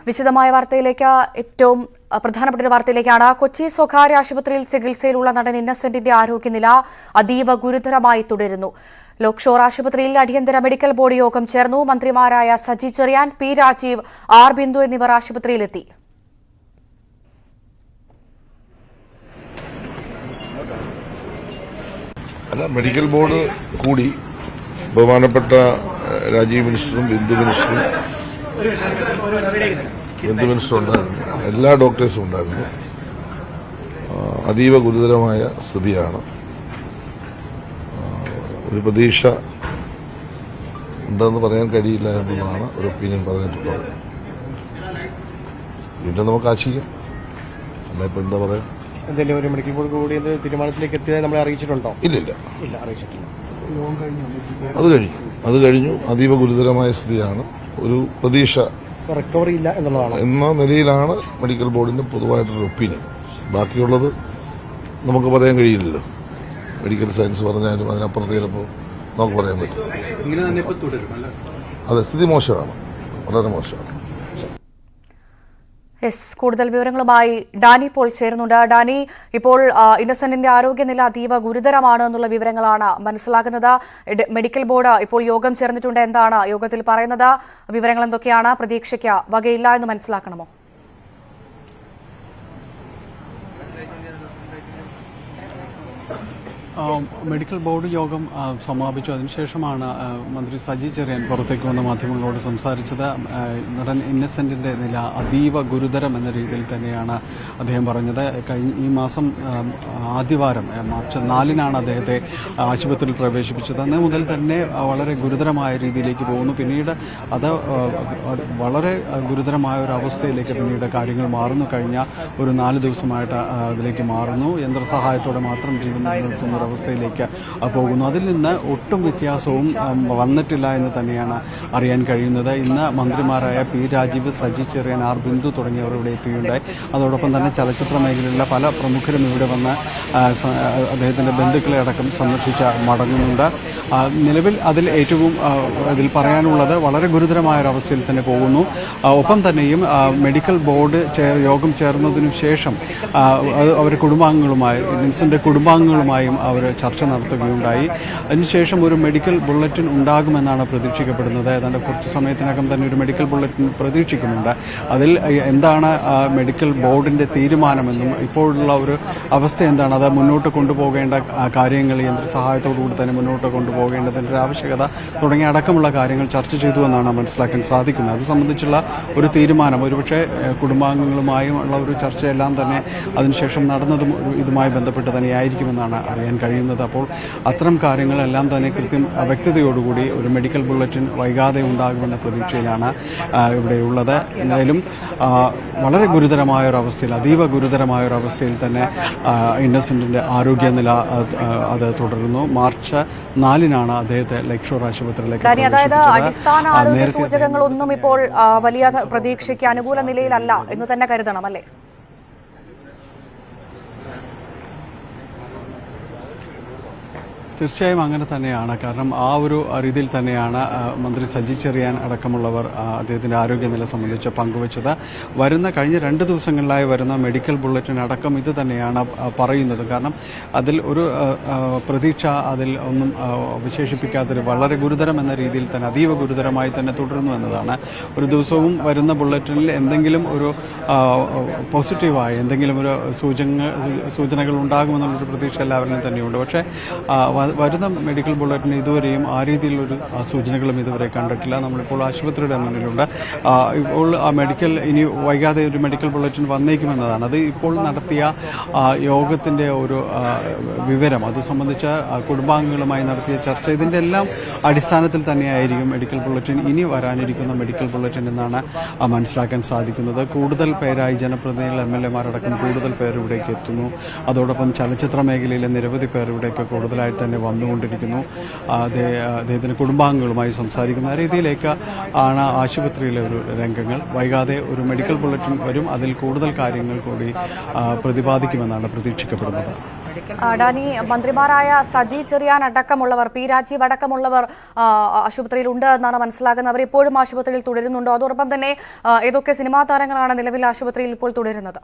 വിശദമായ വാർത്തയിലേക്ക് ഏറ്റവും പ്രധാനപ്പെട്ട ഒരു വാർത്തയിലേക്കാണ്. കൊച്ചി സ്വകാര്യ ആശുപത്രിയിൽ ചികിത്സയിലുള്ള നടൻ ഇന്നസെന്റിന്റെ ആരോഗ്യനില അതീവ ഗുരുതരമായി തുടരുന്നു. ലോക്ഷോർ ആശുപത്രിയിൽ അടിയന്തര മെഡിക്കൽ ബോർഡ് യോഗം ചേർന്നു. മന്ത്രിമാരായ സജി ചെറിയാൻ, പി രാജീവ്, ആർ ബിന്ദു എന്നിവർ ആശുപത്രിയിലെത്തി. മെഡിക്കൽ ബോർഡ് കൂടി ബഹുമാനപ്പെട്ട രാജീവ് മിനിസ്റ്ററും ബിന്ദു മിനിസ്റ്ററും ഉണ്ടായിരുന്നു, എല്ലാ ഡോക്ടേഴ്സും ഉണ്ടായിരുന്നു. അതീവ ഗുരുതരമായ സ്ഥിതിയാണ്. ഒരു പ്രതീക്ഷ ഉണ്ടെന്ന് പറയാൻ കഴിയില്ല എന്നുള്ളതാണ് ഒരു ഒപ്പീനിയൻ പറഞ്ഞിട്ടുള്ളത്. പിന്നെ നമുക്ക് ആശിക്കാം, അല്ല ഇപ്പൊ എന്താ പറയാ. എന്തെങ്കിലും ഒരു മെഡിക്കൽ ബോർഡ് കൂടി തീരുമാനത്തിലേക്ക് എത്തിയതായി നമ്മളെ അറിയിച്ചിട്ടുണ്ടോ? ഇല്ല, അറിയിച്ചിട്ടില്ല. അത് കഴിഞ്ഞു. അതീവ ഗുരുതരമായ സ്ഥിതിയാണ്. ഒരു പ്രതീക്ഷ റിക്കവറി ഇല്ല എന്നുള്ളതാണ് എന്ന നിലയിലാണ് മെഡിക്കൽ ബോർഡിന്റെ പൊതുവായിട്ടൊരു ഒപ്പീനിയൻ. ബാക്കിയുള്ളത് നമുക്ക് പറയാൻ കഴിയില്ലല്ലോ. മെഡിക്കൽ സയൻസ് പറഞ്ഞാലും അതിനപ്പുറത്ത് ചിലപ്പോൾ നമുക്ക് പറയാൻ പറ്റും. അതെ, സ്ഥിതി മോശമാണ്, വളരെ മോശമാണ്. കൂടുതൽ വിവരങ്ങളുമായി ഡാനി പോൾ ചേരുന്നുണ്ട്. ഡാനി, ഇപ്പോൾ ഇന്നസെന്റിന്റെ ആരോഗ്യനില അതീവ ഗുരുതരമാണ് എന്നുള്ള വിവരങ്ങളാണ് മനസ്സിലാക്കുന്നത്. മെഡിക്കൽ ബോർഡ് ഇപ്പോൾ യോഗം ചേർന്നിട്ടുണ്ട്. എന്താണ് യോഗത്തിൽ പറയുന്നത്? വിവരങ്ങൾ എന്തൊക്കെയാണ്? പ്രതീക്ഷയ്ക്ക് വകയില്ല എന്ന് മനസ്സിലാക്കണമോ? മെഡിക്കൽ ബോർഡ് യോഗം സമാപിച്ചു. അതിനുശേഷമാണ് മന്ത്രി സജി ചെറിയാൻ പുറത്തേക്ക് വന്ന മാധ്യമങ്ങളോട് സംസാരിച്ചത്. നടൻ ഇന്നസെന്റിന്റെ നില അതീവ ഗുരുതരം എന്ന രീതിയിൽ തന്നെയാണ് അദ്ദേഹം പറഞ്ഞത്. ഈ മാസം ആദ്യവാരം മാർച്ച് 4-നാണ് അദ്ദേഹത്തെ ആശുപത്രിയിൽ പ്രവേശിപ്പിച്ചത്. അന്ന് മുതൽ തന്നെ വളരെ ഗുരുതരമായ രീതിയിലേക്ക് പോകുന്നു. പിന്നീട് അത് വളരെ ഗുരുതരമായ ഒരു അവസ്ഥയിലേക്ക് പിന്നീട് കാര്യങ്ങൾ മാറുന്നു. കഴിഞ്ഞ ഒരു 4 ദിവസമായിട്ട് അതിലേക്ക് മാറുന്നു. യന്ത്രസഹായത്തോടെ മാത്രം ജീവൻ നിലനിർത്തുന്ന അവസ്ഥയിലേക്ക് പോകുന്നു. അതിൽ നിന്ന് ഒട്ടും വ്യത്യാസവും വന്നിട്ടില്ല എന്ന് തന്നെയാണ് അറിയാൻ കഴിയുന്നത്. ഇന്ന് മന്ത്രിമാരായ പി രാജീവ്, സജി ചെറിയാൻ, ആർ ബിന്ദു തുടങ്ങിയവർ ഇവിടെ എത്തുകയുണ്ടായി. അതോടൊപ്പം തന്നെ ചലച്ചിത്ര മേഖലയിലുള്ള പല പ്രമുഖരും ഇവിടെ വന്ന് അദ്ദേഹത്തിന്റെ ബന്ധുക്കളെ അടക്കം സന്ദർശിച്ച് മടങ്ങുന്നുണ്ട്. നിലവിൽ അതിൽ ഏറ്റവും ഇതിൽ പറയാനുള്ളത് വളരെ ഗുരുതരമായ ഒരവസ്ഥയിൽ തന്നെ പോകുന്നു. ഒപ്പം തന്നെയും മെഡിക്കൽ ബോർഡ് യോഗം ചേർന്നതിനു ശേഷം അവരുടെ കുടുംബാംഗങ്ങളുമായി, ഇന്നസെന്റിന്റെ കുടുംബാംഗങ്ങളുമായും അവർ ചർച്ച നടത്തുകയുണ്ടായി. അതിനുശേഷം ഒരു മെഡിക്കൽ ബുള്ളറ്റിൻ ഉണ്ടാകുമെന്നാണ് പ്രതീക്ഷിക്കപ്പെടുന്നത്. ഏതാണ്ട് കുറച്ച് സമയത്തിനകം തന്നെ ഒരു മെഡിക്കൽ ബുള്ളറ്റിൻ പ്രതീക്ഷിക്കുന്നുണ്ട്. അതിൽ എന്താണ് മെഡിക്കൽ ബോർഡിന്റെ തീരുമാനമെന്നും ഇപ്പോഴുള്ള ഒരു അവസ്ഥ എന്താണ്, അത് മുന്നോട്ട് കൊണ്ടുപോകേണ്ട കാര്യങ്ങൾ, യന്ത്രസഹായത്തോടുകൂടി തന്നെ മുന്നോട്ട് കൊണ്ടുപോകേണ്ടതിൻ്റെ ആവശ്യകത തുടങ്ങിയ അടക്കമുള്ള കാര്യങ്ങൾ ചർച്ച ചെയ്തു എന്നാണ് മനസ്സിലാക്കാൻ സാധിക്കുന്നത്. അത് സംബന്ധിച്ചുള്ള ഒരു തീരുമാനം ഒരുപക്ഷെ കുടുംബാംഗങ്ങളുമായും ഉള്ള ഒരു ചർച്ചയെല്ലാം തന്നെ അതിനുശേഷം നടന്നതും ഇതുമായി ബന്ധപ്പെട്ട് തന്നെയായിരിക്കുമെന്നാണ് അറിയാൻ കഴിയുന്നത്. അപ്പോൾ അത്തരം കാര്യങ്ങളെല്ലാം തന്നെ വ്യക്തതയോടുകൂടി ഒരു മെഡിക്കൽ ബുള്ളറ്റിൻ വൈകാതെ ഉണ്ടാകുമെന്ന പ്രതീക്ഷയിലാണ് ഇവിടെയുള്ളത്. എന്തായാലും വളരെ ഗുരുതരമായ ഒരു അവസ്ഥയിൽ, അതീവ ഗുരുതരമായ ഒരു അവസ്ഥയിൽ തന്നെ ഇന്നസെന്റിന്റെ ആരോഗ്യനില അത് തുടരുന്നു. മാർച്ച് 4-നാണ് അദ്ദേഹത്തെ ലക്ഷോർ ആശുപത്രിയിലേക്ക്. അതായത് അടിസ്ഥാന ആരോഗ്യ സൂചകങ്ങളൊന്നും ഇപ്പോൾ വലിയ പ്രതീക്ഷയ്ക്ക് അനുകൂല നിലയിലല്ല എന്ന് തന്നെ കരുതണം, അല്ലേ? തീർച്ചയായും അങ്ങനെ തന്നെയാണ്. കാരണം ആ ഒരു രീതിയിൽ തന്നെയാണ് മന്ത്രി സജി ചെറിയാൻ അടക്കമുള്ളവർ അദ്ദേഹത്തിന്റെ ആരോഗ്യനില സംബന്ധിച്ച് പങ്കുവച്ചത്. കഴിഞ്ഞ 2 ദിവസങ്ങളിലായി വരുന്ന മെഡിക്കൽ ബുള്ളറ്റിൻ അടക്കം ഇത് തന്നെയാണ് പറയുന്നത്. കാരണം അതിൽ ഒരു പ്രതീക്ഷ അതിൽ ഒന്നും വിശേഷിപ്പിക്കാത്തൊരു വളരെ ഗുരുതരം എന്ന രീതിയിൽ തന്നെ അതീവ ഗുരുതരമായി തന്നെ തുടരുന്നു എന്നതാണ്. ഒരു ദിവസവും വരുന്ന ബുള്ളറ്റിനിൽ എന്തെങ്കിലും ഒരു പോസിറ്റീവായ എന്തെങ്കിലും ഒരു സൂചനകൾ ഉണ്ടാകുമെന്നുള്ളൊരു പ്രതീക്ഷ എല്ലാവരിലും തന്നെയുണ്ട്. പക്ഷേ വരുന്ന മെഡിക്കൽ ബുള്ളറ്റിന് ഇതുവരെയും ആ രീതിയിലൊരു സൂചനകളും ഇതുവരെ കണ്ടിട്ടില്ല. നമ്മളിപ്പോൾ ആശുപത്രിയുടെ മുന്നിലുണ്ട്. ഇപ്പോൾ ഇനി വൈകാതെ ഒരു മെഡിക്കൽ ബുള്ളറ്റിൻ വന്നേക്കുമെന്നതാണ്. അത് ഇപ്പോൾ നടത്തിയ യോഗത്തിന്റെ ഒരു വിവരം, അത് സംബന്ധിച്ച കുടുംബാംഗങ്ങളുമായി നടത്തിയ ചർച്ച, ഇതിന്റെ എല്ലാം അടിസ്ഥാനത്തിൽ തന്നെയായിരിക്കും മെഡിക്കൽ ബുള്ളറ്റിൻ, ഇനി വരാനിരിക്കുന്ന മെഡിക്കൽ ബുള്ളറ്റിൻ എന്നാണ് മനസ്സിലാക്കാൻ സാധിക്കുന്നത്. കൂടുതൽ പേരായി ജനപ്രതിനിധികൾ, MLA മാരടക്കം കൂടുതൽ പേർ ഇവിടേക്ക് എത്തുന്നു. അതോടൊപ്പം ചലച്ചിത്ര മേഖലയിലെ നിരവധി പേർ ഇവിടേക്ക് കൂടുതലായിട്ട് തന്നെ വന്നുകൊണ്ടിരിക്കുന്നു. അദ്ദേഹത്തിന്റെ കുടുംബാംഗങ്ങളുമായി സംസാരിക്കുന്ന രീതിയിലേക്ക് ആണ് ആശുപത്രിയിലെ ഒരു രംഗങ്ങൾ. വൈകാതെ ഒരു മെഡിക്കൽ ബുള്ളറ്റിൻ വരും. അതിൽ കൂടുതൽ കാര്യങ്ങൾ കൂടി പ്രതിപാദിക്കുമെന്നാണ് പ്രതീക്ഷിക്കപ്പെടുന്നത്. ഡാനി, മന്ത്രിമാരായ സജി ചെറിയാൻ അടക്കമുള്ളവർ, പി രാജീവ് അടക്കമുള്ളവർ ആശുപത്രിയിൽ ഉണ്ട് എന്നാണ് മനസ്സിലാക്കുന്നത്. അവർ ഇപ്പോഴും ആശുപത്രിയിൽ തുടരുന്നുണ്ടോ? അതോടൊപ്പം തന്നെ ഏതൊക്കെ സിനിമാ താരങ്ങളാണ് നിലവിൽ ആശുപത്രിയിൽ ഇപ്പോൾ തുടരുന്നത്?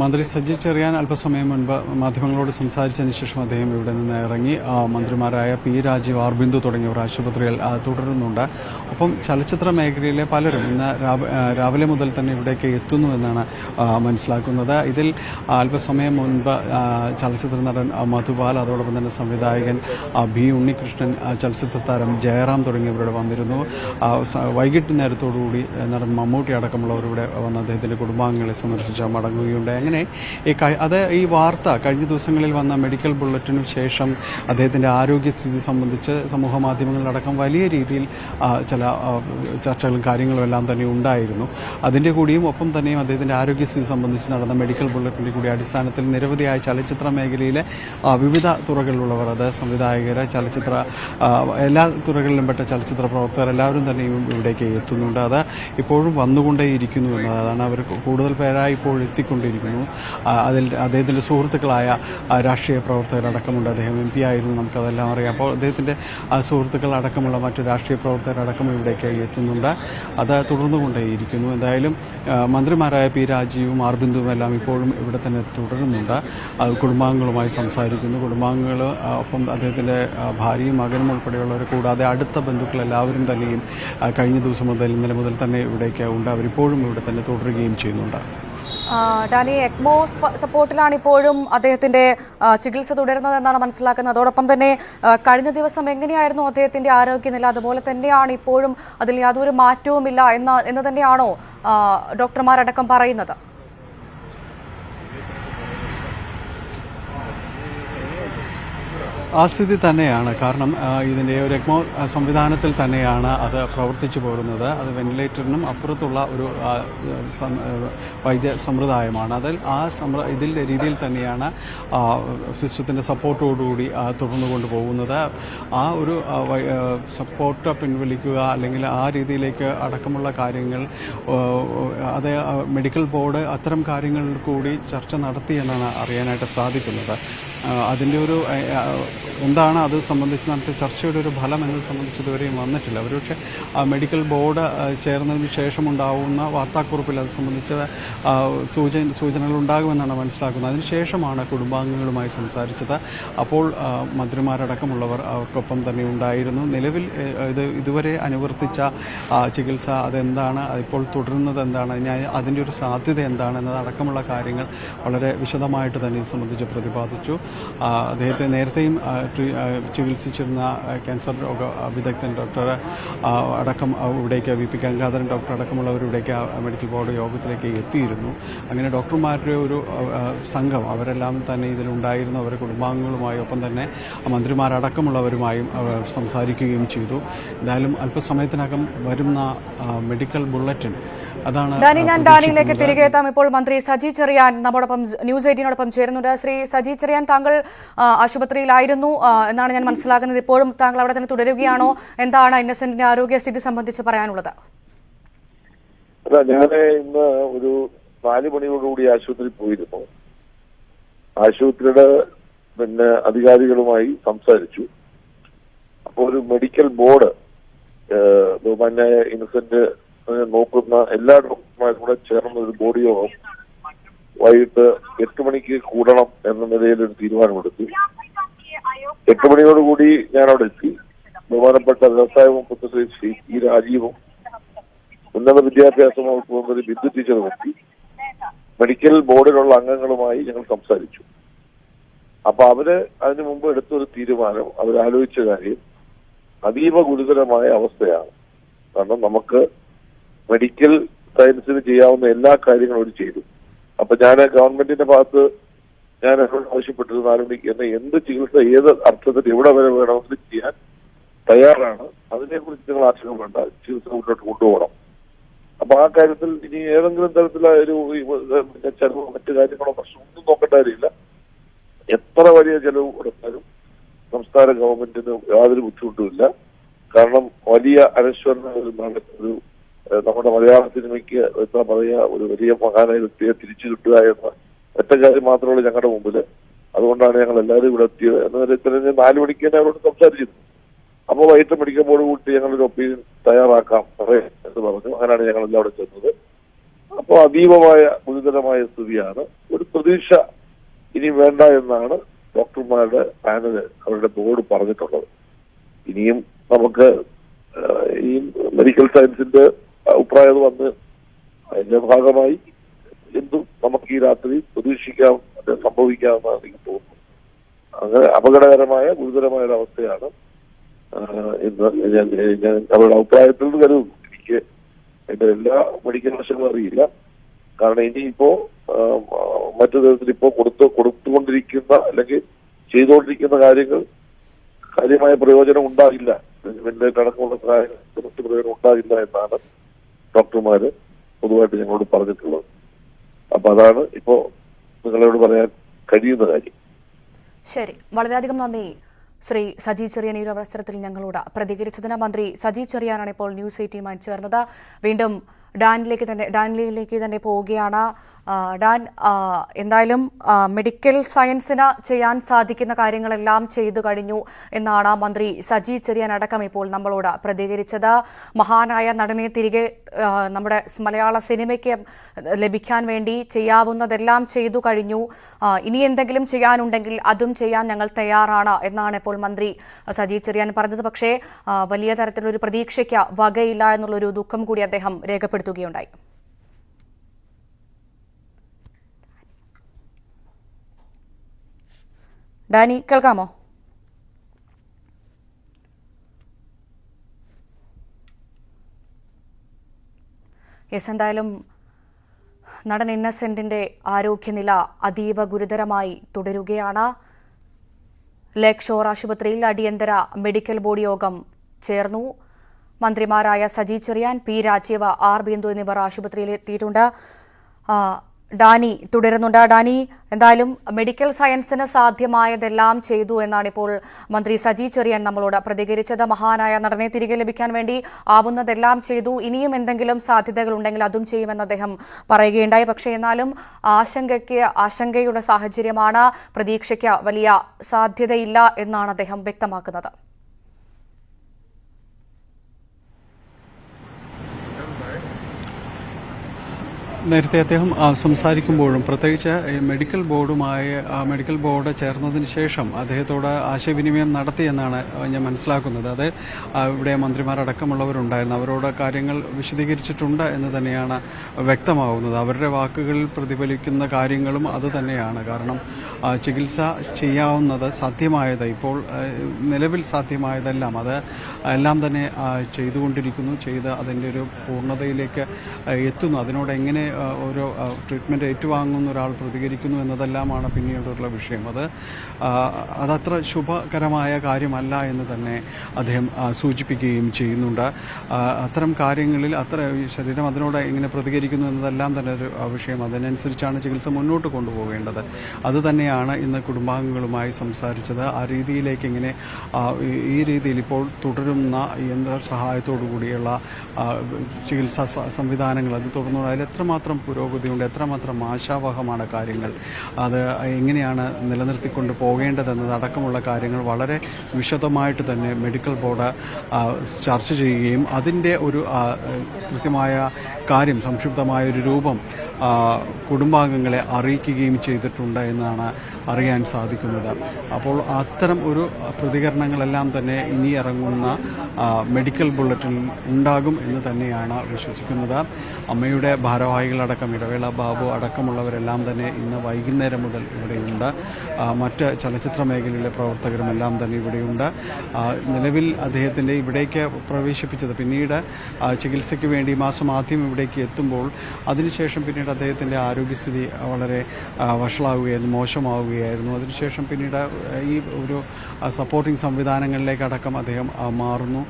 മന്ത്രി സജി ചെറിയാൻ അല്പസമയം മുൻപ് മാധ്യമങ്ങളോട് സംസാരിച്ചതിന് ശേഷം അദ്ദേഹം ഇവിടെ നിന്ന് ഇറങ്ങി. മന്ത്രിമാരായ പി രാജീവ്, ആർ ബിന്ദു തുടങ്ങിയവർ ആശുപത്രിയിൽ തുടരുന്നുണ്ട്. ഒപ്പം ചലച്ചിത്ര മേഖലയിലെ പലരും ഇന്ന് രാവിലെ മുതൽ തന്നെ ഇവിടേക്ക് എത്തുന്നുവെന്നാണ് മനസ്സിലാക്കുന്നത്. ഇതിൽ അല്പസമയം മുൻപ് ചലച്ചിത്ര നടൻ മധുപാൽ, അതോടൊപ്പം തന്നെ സംവിധായകൻ ബി ഉണ്ണികൃഷ്ണൻ, ചലച്ചിത്ര താരം ജയറാം തുടങ്ങിയവരുടെ വന്നിരുന്നു. വൈകിട്ട് നേരത്തോടുകൂടി നടൻ മമ്മൂട്ടി അടക്കമുള്ളവർ ഇവിടെ വന്ന് അദ്ദേഹത്തിൻ്റെ കുടുംബാംഗങ്ങളെ സന്ദർശിച്ച് മടങ്ങുകയുണ്ടായി. അങ്ങനെ ഈ വാർത്ത കഴിഞ്ഞ ദിവസങ്ങളിൽ വന്ന മെഡിക്കൽ ബുള്ളറ്റിനു ശേഷം അദ്ദേഹത്തിൻ്റെ ആരോഗ്യസ്ഥിതി സംബന്ധിച്ച് സമൂഹ മാധ്യമങ്ങളിലടക്കം വലിയ രീതിയിൽ ചില ചർച്ചകളും കാര്യങ്ങളും എല്ലാം തന്നെ ഉണ്ടായിരുന്നു. അതിൻ്റെ കൂടിയും ഒപ്പം തന്നെയും അദ്ദേഹത്തിൻ്റെ ആരോഗ്യസ്ഥിതി സംബന്ധിച്ച് നടന്ന മെഡിക്കൽ ബുള്ളറ്റിൻ്റെ കൂടി അടിസ്ഥാനത്തിൽ നിരവധിയായ ചലച്ചിത്ര മേഖലയിലെ വിവിധ തുറകളിലുള്ളവർ, അത് സംവിധായകർ, ചലച്ചിത്ര എല്ലാ തുറകളിലും പെട്ട ചലച്ചിത്ര പ്രവർത്തകർ എല്ലാവരും തന്നെയും ഇവിടേക്ക് എത്തുന്നുണ്ട്. അത് ഇപ്പോഴും വന്നുകൊണ്ടേയിരിക്കുന്നു എന്നതാണ്. അവർ കൂടുതൽ പേരായി ഇപ്പോൾ എത്തിക്കൊണ്ടിരിക്കുന്നു. അതിൽ അദ്ദേഹത്തിൻ്റെ സുഹൃത്തുക്കളായ രാഷ്ട്രീയ പ്രവർത്തകരടക്കമുണ്ട്. അദ്ദേഹം MP ആയിരുന്നു, നമുക്കതെല്ലാം അറിയാം. അപ്പോൾ അദ്ദേഹത്തിൻ്റെ സുഹൃത്തുക്കൾ അടക്കമുള്ള മറ്റു രാഷ്ട്രീയ പ്രവർത്തകരടക്കം ഇവിടേക്ക് എത്തുന്നുണ്ട്. അത് തുടർന്നുകൊണ്ടേയിരിക്കുന്നു. എന്തായാലും മന്ത്രിമാരായ പി രാജീവും ആർ ബിന്ദുവും എല്ലാം ഇപ്പോഴും ഇവിടെ തന്നെ തുടരുന്നുണ്ട്. കുടുംബാംഗങ്ങളുമായി സംസാരിക്കുന്നു. കുടുംബാംഗങ്ങൾ ഒപ്പം അദ്ദേഹത്തിൻ്റെ ഭാര്യയും മകനും ഉൾപ്പെടെയുള്ളവർ, കൂടാതെ അടുത്ത ബന്ധുക്കൾ എല്ലാവരും തന്നെയും കഴിഞ്ഞ ദിവസം മുതൽ, ഇന്നലെ മുതൽ തന്നെ ഇവിടേക്ക് ഉണ്ട്. അവരിപ്പോഴും ഇവിടെ തന്നെ തുടരുകയും ചെയ്യുന്നുണ്ട്. ഡാനി, എക്മോ സപ്പോർട്ടിലാണ് ഇപ്പോഴും അദ്ദേഹത്തിന്റെ ചികിത്സ തുടരുന്നതെന്നാണ് മനസ്സിലാക്കുന്നത്. അതോടൊപ്പം തന്നെ കഴിഞ്ഞ ദിവസം എങ്ങനെയായിരുന്നു അദ്ദേഹത്തിന്റെ ആരോഗ്യനില, അതുപോലെ തന്നെയാണ് ഇപ്പോഴും അതിൽ യാതൊരു മാറ്റവുമില്ല എന്ന് തന്നെയാണോ ഡോക്ടർമാരടക്കം പറയുന്നത്? ആ സ്ഥിതി തന്നെയാണ്. കാരണം ഇതിൻ്റെ ഒരു എക്മോ സംവിധാനത്തിൽ തന്നെയാണ് അത് പ്രവർത്തിച്ചു പോരുന്നത്. അത് വെന്റിലേറ്ററിനും അപ്പുറത്തുള്ള ഒരു വൈദ്യ സമ്പ്രദായമാണ്. അതിൽ ഇതിൽ രീതിയിൽ തന്നെയാണ് സിസ്റ്റത്തിൻ്റെ സപ്പോർട്ടോടുകൂടി തുടർന്നു കൊണ്ടുപോകുന്നത്. ആ ഒരു സപ്പോർട്ട് പിൻവലിക്കുക അല്ലെങ്കിൽ ആ രീതിയിലേക്ക് അടക്കമുള്ള കാര്യങ്ങൾ അത് മെഡിക്കൽ ബോർഡ് അത്തരം കാര്യങ്ങളിൽ കൂടി ചർച്ച നടത്തി എന്നാണ് അറിയാനായിട്ട് സാധിക്കുന്നത്. അതിൻ്റെ ഒരു എന്താണ് അത് സംബന്ധിച്ച് നടത്തിയ ചർച്ചയുടെ ഒരു ഫലം എന്നത് സംബന്ധിച്ച് ഇതുവരെയും വന്നിട്ടില്ല. ഒരുപക്ഷെ മെഡിക്കൽ ബോർഡ് ചേർന്നതിന് ശേഷം ഉണ്ടാകുന്ന വാർത്താക്കുറിപ്പിൽ അത് സംബന്ധിച്ച് സൂചനകൾ ഉണ്ടാകുമെന്നാണ് മനസ്സിലാക്കുന്നത്. അതിനുശേഷമാണ് കുടുംബാംഗങ്ങളുമായി സംസാരിച്ചത്. അപ്പോൾ മന്ത്രിമാരടക്കമുള്ളവർ അവർക്കൊപ്പം തന്നെ ഉണ്ടായിരുന്നു. നിലവിൽ ഇതുവരെ അനുവർത്തിച്ച ചികിത്സ അതെന്താണ്, അതിപ്പോൾ തുടരുന്നത് എന്താണ്, അതിൻ്റെ ഒരു സാധ്യത എന്താണ് എന്നതടക്കമുള്ള കാര്യങ്ങൾ വളരെ വിശദമായിട്ട് തന്നെ ഇത് സംബന്ധിച്ച് പ്രതിപാദിച്ചു. അദ്ദേഹത്തെ നേരത്തെയും ചികിത്സിച്ചിരുന്ന ക്യാൻസർ രോഗ വിദഗ്ധൻ ഡോക്ടർ അടക്കം ഇവിടേക്ക് VP ഗംഗാധരൻ ഡോക്ടർ അടക്കമുള്ളവർ ഇവിടേക്ക് മെഡിക്കൽ ബോർഡ് യോഗത്തിലേക്ക് എത്തിയിരുന്നു. അങ്ങനെ ഡോക്ടർമാരുടെ ഒരു സംഘം അവരെല്ലാം തന്നെ ഇതിലുണ്ടായിരുന്നു. അവരുടെ കുടുംബാംഗങ്ങളുമായി ഒപ്പം തന്നെ മന്ത്രിമാരടക്കമുള്ളവരുമായും സംസാരിക്കുകയും ചെയ്തു. എന്തായാലും അല്പസമയത്തിനകം വരുന്ന മെഡിക്കൽ ബുള്ളറ്റിൻ അതാണ്. ഞാൻ ഡാനിയിലേക്ക് തിരികെ എത്താം. ഇപ്പോൾ മന്ത്രി സജി ചെറിയാൻ നമ്മോടൊപ്പം ന്യൂസ് 18നോടൊപ്പം ചേരുന്നുണ്ട്. ശ്രീ സജി ചെറിയാൻ, താങ്കൾ ആശുപത്രിയിലായിരുന്നു എന്നാണ് ഞാൻ മനസ്സിലാക്കുന്നത്. ഇപ്പോഴും താങ്കൾ അവിടെ തന്നെ തുടരുകയാണോ? എന്താണ് ഇന്നസെന്റിന്റെ ആരോഗ്യസ്ഥിതി സംബന്ധിച്ച് പറയാനുള്ളത്? ഞാൻ ഇന്ന് ഒരു 4 മണിയോടുകൂടി ആശുപത്രിയിൽ പോയിരുന്നു. ആശുപത്രിയുടെ അധികാരികളുമായി സംസാരിച്ചു. അപ്പോൾ ഒരു മെഡിക്കൽ ബോർഡ് ബഹുമാന്യായ ഇന്നസെന്റ് നോക്കുന്ന എല്ലാ ഡോക്ടർമാരും കൂടെ ചേർന്ന ഒരു ബോഡി യോഗം വൈകിട്ട് 8 മണിക്ക് കൂടണം എന്ന നിലയിൽ ഒരു തീരുമാനമെടുത്തു. 8 മണിയോടുകൂടി ഞാൻ അവിടെ എത്തി. ബഹുമാനപ്പെട്ട വ്യവസായ വകുപ്പ് ശ്രീ പി രാജീവും ഉന്നത വിദ്യാഭ്യാസ വകുപ്പ് മന്ത്രി ബിന്ദു ടീച്ചറും എത്തി. മെഡിക്കൽ ബോർഡിലുള്ള അംഗങ്ങളുമായി ഞങ്ങൾ സംസാരിച്ചു. അപ്പൊ അതിനു മുമ്പ് എടുത്തൊരു തീരുമാനം, അവരാലോചിച്ച കാര്യം അതീവ ഗുരുതരമായ അവസ്ഥയാണ്. കാരണം നമുക്ക് മെഡിക്കൽ സയൻസിന് ചെയ്യാവുന്ന എല്ലാ കാര്യങ്ങളും അവർ ചെയ്തു. അപ്പൊ ഞാൻ ഗവൺമെന്റിന്റെ ഭാഗത്ത് ഞാൻ എന്നോട് ആവശ്യപ്പെട്ടത് 4 മണിക്ക് എന്നെ എന്ത് ചികിത്സ ഏത് അർത്ഥത്തിൽ എവിടെ വരെ വേണമെന്ന് ചെയ്യാൻ തയ്യാറാണ്. അതിനെക്കുറിച്ച് നിങ്ങൾ ആശങ്ക വേണ്ട, ചികിത്സ മുന്നോട്ട് കൊണ്ടുപോകണം. അപ്പൊ ആ കാര്യത്തിൽ ഇനി ഏതെങ്കിലും തരത്തിലുള്ള ഒരു ചെലവോ മറ്റു കാര്യങ്ങളോ പ്രശ്നമൊന്നും നോക്കേണ്ട കാര്യമില്ല. എത്ര വലിയ ചെലവ് കൊടുത്താലും സംസ്ഥാന ഗവൺമെന്റിന് യാതൊരു ബുദ്ധിമുട്ടുമില്ല. കാരണം വലിയ അനശ്വരമായ ഒരു നമ്മുടെ മലയാള സിനിമയ്ക്ക് എന്താ പറയുക, ഒരു വലിയ മഹാനായ വ്യക്തിയെ തിരിച്ചു കിട്ടുക എന്ന ഒറ്റ കാര്യം മാത്രമേ ഞങ്ങളുടെ മുമ്പിൽ. അതുകൊണ്ടാണ് ഞങ്ങൾ എല്ലാവരും ഇവിടെ എത്തിയത്. എന്നൊരു 4 മണിക്ക് തന്നെ അവരോട് സംസാരിച്ചിരുന്നു. അപ്പോൾ വൈകിട്ട് മെഡിക്കൽ ബോർഡ് കൂട്ടി ഞങ്ങളൊരു ഒപ്പീനിയൻ തയ്യാറാക്കാം എന്ന് പറഞ്ഞു. അങ്ങനെയാണ് ഞങ്ങൾ എല്ലാം അവിടെ ചെന്നത്. അപ്പോൾ അതീവമായ ഗുരുതരമായ സ്ഥിതിയാണ്. ഒരു പ്രതീക്ഷ ഇനി വേണ്ട എന്നാണ് ഡോക്ടർമാരുടെ പാനല്, അവരുടെ ബോർഡ് പറഞ്ഞിട്ടുള്ളത്. ഇനിയും നമുക്ക് ഈ മെഡിക്കൽ സയൻസിന്റെ അഭിപ്രായം വന്ന് അതിന്റെ ഭാഗമായി എന്തും നമുക്ക് ഈ രാത്രി പ്രതീക്ഷിക്കാം, അത് സംഭവിക്കാമെന്നാണ് എനിക്ക് തോന്നുന്നു. അങ്ങനെ അപകടകരമായ ഗുരുതരമായ ഒരു അവസ്ഥയാണ് ഞാൻ അവരുടെ അഭിപ്രായത്തിൽ നിന്ന് കരുതുന്നു. എനിക്ക് അതിന്റെ എല്ലാ മെഡിക്കൽ വശങ്ങളും അറിയില്ല. കാരണം ഇനിയിപ്പോ മറ്റു തരത്തിൽ ഇപ്പോ കൊടുത്തുകൊണ്ടിരിക്കുന്ന അല്ലെങ്കിൽ ചെയ്തുകൊണ്ടിരിക്കുന്ന കാര്യങ്ങൾ കാര്യമായ പ്രയോജനം ഉണ്ടാകില്ല, വെന്റിലേറ്റർ അടക്കമുള്ള സഹായങ്ങൾക്ക് മറ്റു പ്രയോജനം ഉണ്ടാകില്ല എന്നാണ് ഡോക്ടർമാര് പൊതുവായിട്ട് ഞങ്ങളോട് പറഞ്ഞിട്ടുള്ളത്. അപ്പൊ അതാണ് ഇപ്പോ നിങ്ങളോട് പറയാൻ കഴിയുന്ന കാര്യം. ശരി, വളരെയധികം നന്ദി ശ്രീ സജി ചെറിയാൻ ഈ ഒരു അവസരത്തിൽ ഞങ്ങളോട് പ്രതികരിച്ചതിന്. മന്ത്രി സജി ചെറിയാനാണ് ഇപ്പോൾ ന്യൂസ് 18 ചേർന്നത്. വീണ്ടും ഡാനിലേക്ക് തന്നെ പോവുകയാണ്. ഡാൻ, എന്തായാലും മെഡിക്കൽ സയൻസിന് ചെയ്യാൻ സാധിക്കുന്ന കാര്യങ്ങളെല്ലാം ചെയ്തു കഴിഞ്ഞു എന്നാണ് മന്ത്രി സജി ചെറിയാൻ അടക്കം ഇപ്പോൾ നമ്മളോട് പ്രതികരിച്ചത്. മഹാനായ നടനെ തിരികെ നമ്മുടെ മലയാള സിനിമയ്ക്ക് ലഭിക്കാൻ വേണ്ടി ചെയ്യാവുന്നതെല്ലാം ചെയ്തു കഴിഞ്ഞു. ഇനി എന്തെങ്കിലും ചെയ്യാനുണ്ടെങ്കിൽ അതും ചെയ്യാൻ ഞങ്ങൾ തയ്യാറാണ് എന്നാണ് ഇപ്പോൾ മന്ത്രി സജി ചെറിയാൻ പറഞ്ഞത്. പക്ഷേ വലിയ തരത്തിലൊരു പ്രതീക്ഷയ്ക്ക് വകയില്ല എന്നുള്ളൊരു ദുഃഖം കൂടി അദ്ദേഹം രേഖപ്പെടുത്തുകയുണ്ടായി. ഡാനി, കേൾക്കാമോ? യെസ്, എന്തായാലും നടൻ ഇന്നസെന്റിന്റെ ആരോഗ്യനില അതീവ ഗുരുതരമായി തുടരുകയാണ്. ലേക്ക് ഷോർ ആശുപത്രിയിൽ അടിയന്തര മെഡിക്കൽ ബോർഡ് യോഗം ചേർന്നു. മന്ത്രിമാരായ സജി ചെറിയാൻ, പി രാജീവ്, ആർ ബിന്ദു എന്നിവർ ആശുപത്രിയിൽ എത്തിയിട്ടുണ്ട്. ഡാനി തുടരുന്നുണ്ട്. ഡാനി, എന്തായാലും മെഡിക്കൽ സയൻസിന് സാധ്യമായതെല്ലാം ചെയ്തു എന്നാണ് ഇപ്പോൾ മന്ത്രി സജി ചെറിയാൻ നമ്മളോട് പ്രതികരിച്ചത്. മഹാനായ നടനെ തിരികെ ലഭിക്കാൻ വേണ്ടി ആവുന്നതെല്ലാം ചെയ്തു. ഇനിയും എന്തെങ്കിലും സാധ്യതകൾ ഉണ്ടെങ്കിൽ അതും ചെയ്യുമെന്ന് അദ്ദേഹം പറയുകയുണ്ടായി. പക്ഷേ എന്നാലും ആശങ്കയുടെ സാഹചര്യമാണ്. പ്രതീക്ഷയ്ക്ക് വലിയ സാധ്യതയില്ല എന്നാണ് അദ്ദേഹം വ്യക്തമാക്കുന്നത്. നേരത്തെ അദ്ദേഹം സംസാരിക്കുമ്പോഴും പ്രത്യേകിച്ച് മെഡിക്കൽ ബോർഡ് ചേർന്നതിന് ശേഷം അദ്ദേഹത്തോട് ആശയവിനിമയം നടത്തിയെന്നാണ് ഞാൻ മനസ്സിലാക്കുന്നത്. അത് ഇവിടെ മന്ത്രിമാരടക്കമുള്ളവരുണ്ടായിരുന്നു. അവരോട് കാര്യങ്ങൾ വിശദീകരിച്ചിട്ടുണ്ട് എന്ന് തന്നെയാണ് വ്യക്തമാവുന്നത്. അവരുടെ വാക്കുകളിൽ പ്രതിഫലിക്കുന്ന കാര്യങ്ങളും അത് തന്നെയാണ്. കാരണം ചികിത്സ ചെയ്യാവുന്നത് സാധ്യമായത് ഇപ്പോൾ നിലവിൽ സാധ്യമായതെല്ലാം അത് എല്ലാം തന്നെ ചെയ്തുകൊണ്ടിരിക്കുന്നു. ചെയ്ത് അതിൻ്റെ ഒരു പൂർണ്ണതയിലേക്ക് എത്തുന്നു. അതിനോട് എങ്ങനെ ഓരോ ട്രീറ്റ്മെൻറ്റ് ഏറ്റുവാങ്ങുന്ന ഒരാൾ പ്രതികരിക്കുന്നു എന്നതെല്ലാമാണ് പിന്നീടുള്ള വിഷയം. അതത്ര ശുഭകരമായ കാര്യമല്ല എന്ന് തന്നെ അദ്ദേഹം സൂചിപ്പിക്കുകയും ചെയ്യുന്നുണ്ട്. അത്തരം കാര്യങ്ങളിൽ ശരീരം അതിനോട് എങ്ങനെ പ്രതികരിക്കുന്നു എന്നതെല്ലാം തന്നെ ഒരു വിഷയം. അതിനനുസരിച്ചാണ് ചികിത്സ മുന്നോട്ട് കൊണ്ടുപോകേണ്ടത്. അതുതന്നെയാണ് ഇന്ന് കുടുംബാംഗങ്ങളുമായി സംസാരിച്ചത്. ആ രീതിയിലേക്ക് എങ്ങനെ ഈ രീതിയിൽ ഇപ്പോൾ തുടരുന്ന യന്ത്ര സഹായത്തോടു കൂടിയുള്ള ചികിത്സാ സംവിധാനങ്ങൾ അത് തുടർന്നു അതിൽ എത്രമാത്രം പുരോഗതിയുണ്ട്, എത്രമാത്രം ആശാവഹമാണ് കാര്യങ്ങൾ, അത് എങ്ങനെയാണ് നിലനിർത്തിക്കൊണ്ട് പോകേണ്ടതെന്നത് അടക്കമുള്ള കാര്യങ്ങൾ വളരെ വിശദമായിട്ട് തന്നെ മെഡിക്കൽ ബോർഡ് ചർച്ച ചെയ്യുകയും അതിൻ്റെ ഒരു കൃത്യമായ കാര്യം സംക്ഷിപ്തമായൊരു രൂപം കുടുംബാംഗങ്ങളെ അറിയിക്കുകയും ചെയ്തിട്ടുണ്ട് എന്നാണ് അറിയാൻ സാധിക്കുന്നത്. അപ്പോൾ അത്തരം ഒരു പ്രതികരണങ്ങളെല്ലാം തന്നെ ഇനി ഇറങ്ങുന്ന മെഡിക്കൽ ബുള്ളറ്റിൻ ഉണ്ടാകും എന്ന് തന്നെയാണ് വിശ്വസിക്കുന്നത്. അമ്മയുടെ ഭാരവാഹികളടക്കം ഇടവേള ബാബു അടക്കമുള്ളവരെല്ലാം തന്നെ ഇന്ന് വൈകുന്നേരം മുതൽ ഇവിടെയുണ്ട്. മറ്റ് ചലച്ചിത്ര മേഖലയിലെ പ്രവർത്തകരുമെല്ലാം തന്നെ ഇവിടെയുണ്ട്. നിലവിൽ അദ്ദേഹത്തിൻ്റെ ഇവിടേക്ക് പ്രവേശിപ്പിച്ചത് പിന്നീട് ചികിത്സയ്ക്ക് വേണ്ടി മാസം ആദ്യം ഇവിടേക്ക് എത്തുമ്പോൾ അതിനുശേഷം പിന്നീട് അദ്ദേഹത്തിൻ്റെ ആരോഗ്യസ്ഥിതി വളരെ വഷളാവുകയായിരുന്നു, മോശമാവുകയായിരുന്നു. അതിനുശേഷം പിന്നീട് ഈ ഒരു സപ്പോർട്ടിംഗ് സംവിധാനങ്ങളിലേക്കടക്കം അദ്ദേഹം മാറുന്നു.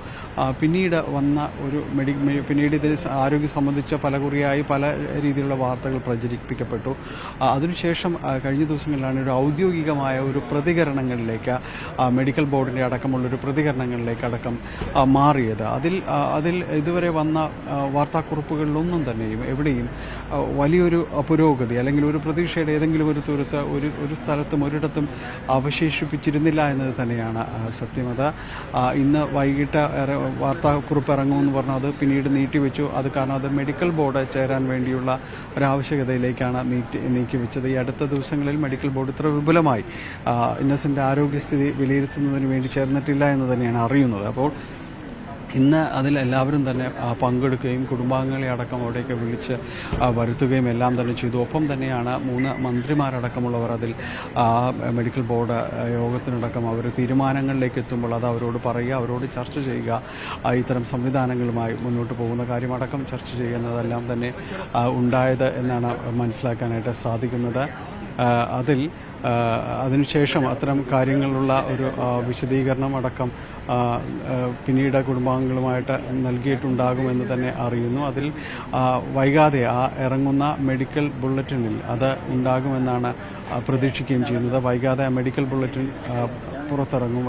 പിന്നീട് വന്ന ഒരു പിന്നീട് ഇതിൽ ആരോഗ്യം സംബന്ധിച്ച പലകുറിയായി പല രീതിയിലുള്ള വാർത്തകൾ പ്രചരിപ്പിക്കപ്പെട്ടു. അതിനുശേഷം കഴിഞ്ഞ ദിവസങ്ങളിലാണ് ഒരു ഔദ്യോഗികമായ ഒരു പ്രതികരണങ്ങളിലേക്ക് മെഡിക്കൽ ബോർഡിൻ്റെ അടക്കമുള്ളൊരു പ്രതികരണങ്ങളിലേക്ക് അടക്കം മാറിയത്. അതിൽ ഇതുവരെ വന്ന വാർത്താക്കുറിപ്പുകളിലൊന്നും തന്നെയും എവിടെയും വലിയൊരു പുരോഗതി അല്ലെങ്കിൽ ഒരു പ്രതീക്ഷയുടെ ഏതെങ്കിലും ഒരു തുരുത്ത് ഒരു സ്ഥലത്തും ഒരിടത്തും അവശേഷിപ്പിച്ചിരുന്നില്ല എന്നത് തന്നെയാണ് സത്യം. അത് ഇന്ന് വൈകിട്ട് വാർത്താക്കുറിപ്പ് ഇറങ്ങുമെന്ന് പറഞ്ഞു, അത് പിന്നീട് നീട്ടിവെച്ചു. അത് കാരണം അത് മെഡിക്കൽ ബോർഡ് ചേരാൻ വേണ്ടിയുള്ള ഒരാവശ്യകതയിലേക്കാണ് നീക്കിവെച്ചത്. ഈ അടുത്ത ദിവസങ്ങളിൽ മെഡിക്കൽ ബോർഡ് ഇത്ര വിപുലമായി ഇന്നസെൻ്റ് ആരോഗ്യസ്ഥിതി വിലയിരുത്തുന്നതിന് വേണ്ടി ചേർന്നിട്ടില്ല എന്ന് തന്നെയാണ് അറിയുന്നത്. അപ്പോൾ ഇന്ന് അതിൽ എല്ലാവരും തന്നെ പങ്കെടുക്കുകയും കുടുംബാംഗങ്ങളെ അടക്കം അവിടേക്ക് വിളിച്ച് വരുത്തുകയും എല്ലാം തന്നെ ചെയ്തു. ഒപ്പം തന്നെയാണ് 3 മന്ത്രിമാരടക്കമുള്ളവർ അതിൽ മെഡിക്കൽ ബോർഡ് യോഗത്തിനടക്കം അവർ തീരുമാനങ്ങളിലേക്ക് എത്തുമ്പോൾ അത് അവരോട് പറയുക, അവരോട് ചർച്ച ചെയ്യുക, ഇത്തരം സംവിധാനങ്ങളുമായി മുന്നോട്ട് പോകുന്ന കാര്യമടക്കം ചർച്ച ചെയ്യുന്നതെല്ലാം തന്നെ ഉണ്ടായത് എന്നാണ് മനസ്സിലാക്കാനായിട്ട് സാധിക്കുന്നത്. അതിനുശേഷം അത്തരം കാര്യങ്ങളുള്ള ഒരു വിശദീകരണം അടക്കം പിന്നീട് കുടുംബാംഗങ്ങളുമായിട്ട് നൽകിയിട്ടുണ്ടാകുമെന്ന് തന്നെ അറിയുന്നു. അതിൽ വൈകാതെ ഇറങ്ങുന്ന മെഡിക്കൽ ബുള്ളറ്റിനിൽ അത് ഉണ്ടാകുമെന്നാണ് പ്രതീക്ഷിക്കുകയും ചെയ്യുന്നത്. വൈകാതെ മെഡിക്കൽ ബുള്ളറ്റിൻ പുറത്തിറങ്ങും,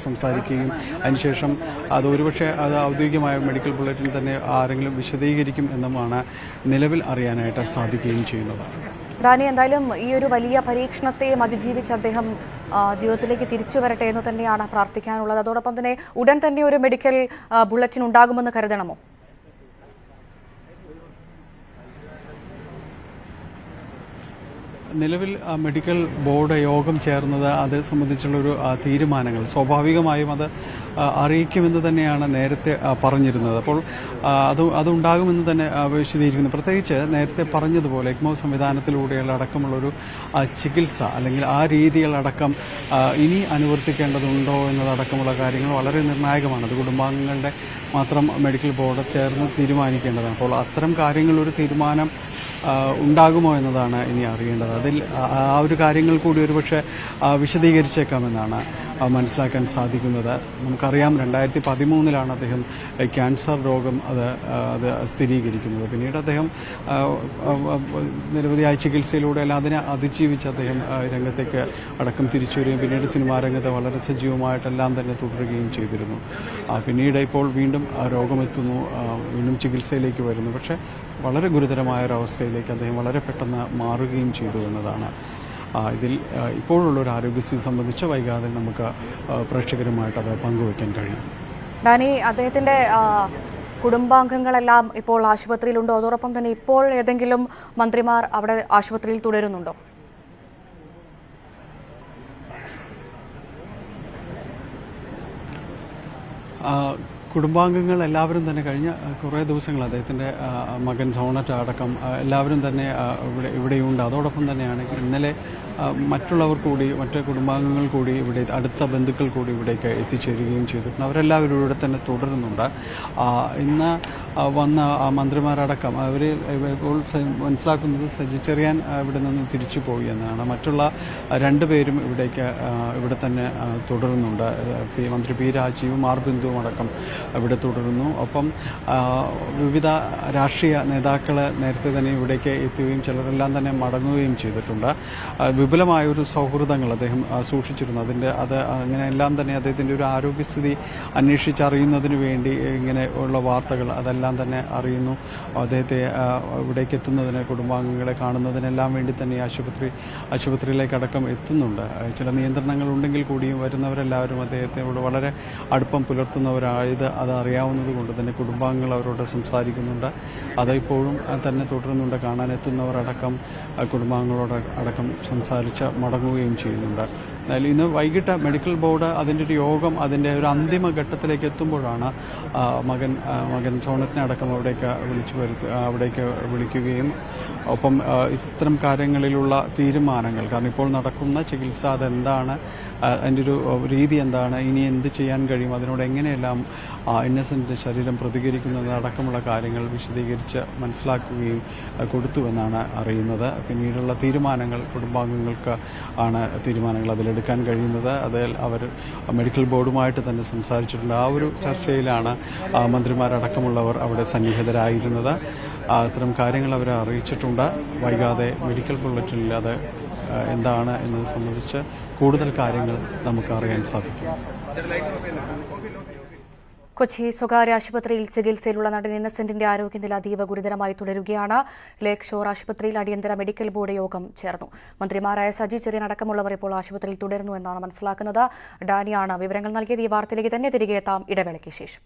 സംസാരിക്കുകയും അതിനുശേഷം അത് ഒരുപക്ഷെ അത് ഔദ്യോഗികമായ മെഡിക്കൽ ബുള്ളറ്റിൻ തന്നെ ആരെങ്കിലും വിശദീകരിക്കും എന്നുമാണ് നിലവിൽ അറിയാനായിട്ട് സാധിക്കുകയും ചെയ്യുന്നത്. ഡാനി, എന്തായാലും ഈ ഒരു വലിയ പരീക്ഷണത്തെയും അതിജീവിച്ച് അദ്ദേഹം ജീവിതത്തിലേക്ക് തിരിച്ചു വരട്ടെ എന്ന് തന്നെയാണ് പ്രാർത്ഥിക്കാനുള്ളത്. അതോടൊപ്പം തന്നെ ഉടൻ തന്നെ ഒരു മെഡിക്കൽ ബുള്ളറ്റിൻ ഉണ്ടാകുമെന്ന് കരുതണമോ? നിലവിൽ മെഡിക്കൽ ബോർഡ് യോഗം ചേർന്നത് അത് സംബന്ധിച്ചുള്ളൊരു തീരുമാനങ്ങൾ സ്വാഭാവികമായും അത് അറിയിക്കുമെന്ന് തന്നെയാണ് നേരത്തെ പറഞ്ഞിരുന്നത്. അപ്പോൾ അതുണ്ടാകുമെന്ന് തന്നെ വിശദീകരിക്കുന്നു. പ്രത്യേകിച്ച് നേരത്തെ പറഞ്ഞതുപോലെ എക്മോ സംവിധാനത്തിലൂടെയുള്ള അടക്കമുള്ളൊരു ചികിത്സ അല്ലെങ്കിൽ ആ രീതികളടക്കം ഇനി അനുവർത്തിക്കേണ്ടതുണ്ടോ എന്നതടക്കമുള്ള കാര്യങ്ങൾ വളരെ നിർണായകമാണ്. അത് കുടുംബാംഗങ്ങളുടെ മാത്രം മെഡിക്കൽ ബോർഡ് ചേർന്ന് തീരുമാനിക്കേണ്ടതാണ്. അപ്പോൾ അത്തരം കാര്യങ്ങളൊരു തീരുമാനം ഉണ്ടാകുമോ എന്നതാണ് ഇനി അറിയേണ്ടത്. അതിൽ ആ ഒരു കാര്യങ്ങൾ കൂടി ഒരുപക്ഷെ വിശദീകരിച്ചേക്കാമെന്നാണ് മനസ്സിലാക്കാൻ സാധിക്കുന്നത്. നമുക്കറിയാം 2013 അദ്ദേഹം ക്യാൻസർ രോഗം അത് സ്ഥിരീകരിക്കുന്നത്. പിന്നീട് അദ്ദേഹം നിരവധിയായ ചികിത്സയിലൂടെ എല്ലാം അതിനെ അതിജീവിച്ച് അദ്ദേഹം രംഗത്തേക്ക് അടക്കം തിരിച്ചു വരികയും പിന്നീട് സിനിമാ രംഗത്ത് വളരെ സജീവമായിട്ടെല്ലാം തന്നെ തുടരുകയും ചെയ്തിരുന്നു. പിന്നീട് ഇപ്പോൾ വീണ്ടും രോഗമെത്തുന്നു, വീണ്ടും ചികിത്സയിലേക്ക് വരുന്നു. പക്ഷേ വളരെ ഗുരുതരമായ ഒരവസ്ഥയിലേക്ക് അദ്ദേഹം വളരെ പെട്ടെന്ന് മാറുകയും ചെയ്തു എന്നതാണ് ഇതിൽ ഇപ്പോഴുള്ളൊരു ആരോഗ്യസ്ഥിതി സംബന്ധിച്ച് വൈകാതെ നമുക്ക് പ്രേക്ഷകരുമായിട്ട് അത് പങ്കുവയ്ക്കാൻ കഴിയും. ഡാനി, അദ്ദേഹത്തിൻ്റെ കുടുംബാംഗങ്ങളെല്ലാം ഇപ്പോൾ ആശുപത്രിയിലുണ്ടോ? അതോടൊപ്പം തന്നെ ഇപ്പോൾ ഏതെങ്കിലും മന്ത്രിമാർ അവിടെ ആശുപത്രിയിൽ തുടരുന്നുണ്ടോ? കുടുംബാംഗങ്ങൾ എല്ലാവരും തന്നെ കഴിഞ്ഞ കുറേ ദിവസങ്ങൾ അദ്ദേഹത്തിൻ്റെ മകൻ സോണറ്റ് അടക്കം എല്ലാവരും തന്നെ ഇവിടെയുണ്ട്. അതോടൊപ്പം തന്നെയാണ് ഇന്നലെ മറ്റുള്ളവർ കൂടി മറ്റ് കുടുംബാംഗങ്ങൾ കൂടി ഇവിടെ അടുത്ത ബന്ധുക്കൾ കൂടി ഇവിടേക്ക് എത്തിച്ചേരുകയും ചെയ്തിട്ടുണ്ട്. അവരെല്ലാവരും ഇവിടെ തന്നെ തുടരുന്നുണ്ട്. ഇന്ന് വന്ന മന്ത്രിമാരടക്കം അവർ ഇപ്പോൾ മനസ്സിലാക്കുന്നത് സജി ചെറിയാൻ ഇവിടെ നിന്ന് തിരിച്ചു പോയി എന്നാണ്. മറ്റുള്ള 2 പേരും ഇവിടെ തന്നെ തുടരുന്നുണ്ട്. മന്ത്രി പി രാജീവും ആർ ബിന്ദുവും അടക്കം ഇവിടെ തുടരുന്നു. ഒപ്പം വിവിധ രാഷ്ട്രീയ നേതാക്കൾ നേരത്തെ തന്നെ ഇവിടേക്ക് എത്തുകയും ചിലരെല്ലാം തന്നെ മടങ്ങുകയും ചെയ്തിട്ടുണ്ട്. വിപുലമായൊരു സൗഹൃദങ്ങൾ അദ്ദേഹം സൂക്ഷിച്ചിരുന്നു. അങ്ങനെയെല്ലാം തന്നെ അദ്ദേഹത്തിൻ്റെ ഒരു ആരോഗ്യസ്ഥിതി അന്വേഷിച്ചറിയുന്നതിന് വേണ്ടി ഇങ്ങനെ ഉള്ള വാർത്തകൾ അതെല്ലാം തന്നെ അറിയുന്നു. അദ്ദേഹത്തെ ഇവിടേക്ക് എത്തുന്നതിന് കുടുംബാംഗങ്ങളെ കാണുന്നതിനെല്ലാം വേണ്ടി തന്നെ ആശുപത്രിയിലേക്കടക്കം എത്തുന്നുണ്ട്. ചില നിയന്ത്രണങ്ങൾ ഉണ്ടെങ്കിൽ കൂടിയും വരുന്നവരെല്ലാവരും അദ്ദേഹത്തോട് വളരെ അടുപ്പം പുലർത്തുന്നവരായത് അത് അറിയാവുന്നത് കൊണ്ട് തന്നെ കുടുംബാംഗങ്ങൾ അവരോട് സംസാരിക്കുന്നുണ്ട്. അതിപ്പോഴും തന്നെ തുടരുന്നുണ്ട്. കാണാനെത്തുന്നവരടക്കം കുടുംബാംഗങ്ങളോട് അടക്കം സംസാരിച്ച് മടങ്ങുകയും ചെയ്യുന്നുണ്ട്. എന്നാലും ഇന്ന് വൈകിട്ട് മെഡിക്കൽ ബോർഡ് അതിൻ്റെ ഒരു യോഗം അതിൻ്റെ ഒരു അന്തിമ ഘട്ടത്തിലേക്ക് എത്തുമ്പോഴാണ് മകൻ സോണറ്റിനെ അടക്കം അവിടേക്ക് വിളിക്കുകയും ഒപ്പം ഇത്തരം കാര്യങ്ങളിലുള്ള തീരുമാനങ്ങൾ, കാരണം ഇപ്പോൾ നടക്കുന്ന ചികിത്സ അതെന്താണ്, അതിൻ്റെ ഒരു രീതി എന്താണ്, ഇനി എന്ത് ചെയ്യാൻ കഴിയും, അതിനോട് എങ്ങനെയെല്ലാം ഇന്നസെൻ്റിൻ്റെ ശരീരം പ്രതികരിക്കുന്നത് അടക്കമുള്ള കാര്യങ്ങൾ വിശദീകരിച്ച് മനസ്സിലാക്കുകയും കൊടുത്തുവെന്നാണ് അറിയുന്നത്. പിന്നീടുള്ള തീരുമാനങ്ങൾ കുടുംബാംഗങ്ങൾക്ക് ആണ് തീരുമാനങ്ങൾ അതിലെടുക്കാൻ കഴിയുന്നത്. അതിൽ അവർ മെഡിക്കൽ ബോർഡുമായിട്ട് തന്നെ സംസാരിച്ചിട്ടുണ്ട്. ആ ഒരു ചർച്ചയിലാണ് മന്ത്രിമാരടക്കമുള്ളവർ അവിടെ സന്നിഹിതരായിരുന്നത്. അത്തരം കാര്യങ്ങൾ അവരെ അറിയിച്ചിട്ടുണ്ട്. വൈകാതെ മെഡിക്കൽ ബുള്ളറ്റിനിൽ അത് എന്താണ് എന്നത് സംബന്ധിച്ച് കൂടുതൽ കാര്യങ്ങൾ നമുക്ക് അറിയാൻ സാധിക്കും. കൊച്ചി സ്വകാര്യ ആശുപത്രിയിൽ ചികിത്സയിലുള്ള നടൻ ഇന്നസെന്റിന്റെ ആരോഗ്യനില അതീവ ഗുരുതരമായി തുടരുകയാണ്. ലേക്ക് ഷോർ ആശുപത്രിയിൽ അടിയന്തര മെഡിക്കൽ ബോർഡ് യോഗം ചേർന്നു. മന്ത്രിമാരായ സജി ചെറിയാൻ അടക്കമുള്ളവർ ഇപ്പോൾ ആശുപത്രിയിൽ തുടരുന്നു എന്നാണ് മനസ്സിലാക്കുന്നത്. ഡാനിയാണ് വിവരങ്ങൾ നൽകിയത്. ഈ വാർത്തയിലേക്ക് തന്നെ തിരികെ എത്താം ഇടവേളയ്ക്ക് ശേഷം.